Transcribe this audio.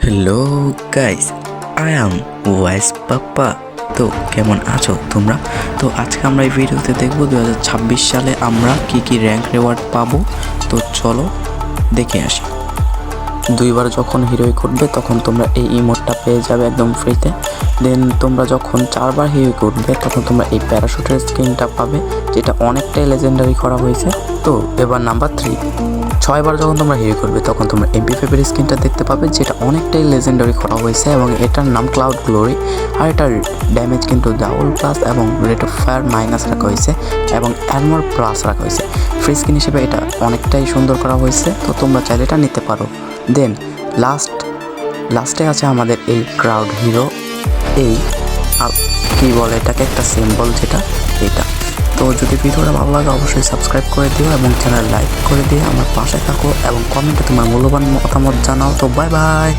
Hello guys, I am Wais Pappa. তো কেমন আছো তোমরা? তো আজকে আমরা এই ভিডিওতে দেখবো 2026 সালে আমরা কি র্যাঙ্ক রেওয়ার্ড পাবো। তো চলো দেখে আসি। দুইবার যখন হিরোইক উঠবে তখন তোমরা এই ইমোটটা পেয়ে যাবে একদম ফ্রিতে। দেন তোমরা যখন 4বার হিরোইক উঠবে তখন তোমরা এই প্যারাশুটের স্কিনটা পাবে, যেটা অনেকটাই লেজেন্ডারি করা হয়েছে। তো এবার নাম্বার 3, 6বার যখন তোমরা হিরো করবে তখন তোমরা MP5 এর স্কিনটা দেখতে পাবে, যেটা অনেকটাই লেজেন্ডারি করা হয়েছে এবং এটার নাম ক্লাউড গ্লোরি। আর এটার ড্যামেজ কিন্তু ডাবল প্লাস এবং রেট অফ ফায়ার মাইনাস রাখা হয়েছে এবং অ্যারমর প্লাস রাখা হয়েছে। ফ্রি স্কিন হিসেবে এটা অনেকটাই সুন্দর করা হয়েছে, তো তোমরা চাইলে এটা নিতে পারো। দেন লাস্টে আছে আমাদের এই ক্রাউড হিরো, এই কি বলে এটাকে, একটা সিম্বল যেটা এটা। তো যদি ভিডিওটা ভালো লাগে অবশ্যই সাবস্ক্রাইব করে দিও এবং চ্যানেল লাইক করে দিয়ে আমার পাশে থাকো এবং কমেন্টে তোমার মূল্যবান মতামত জানাও। তো বাই বাই।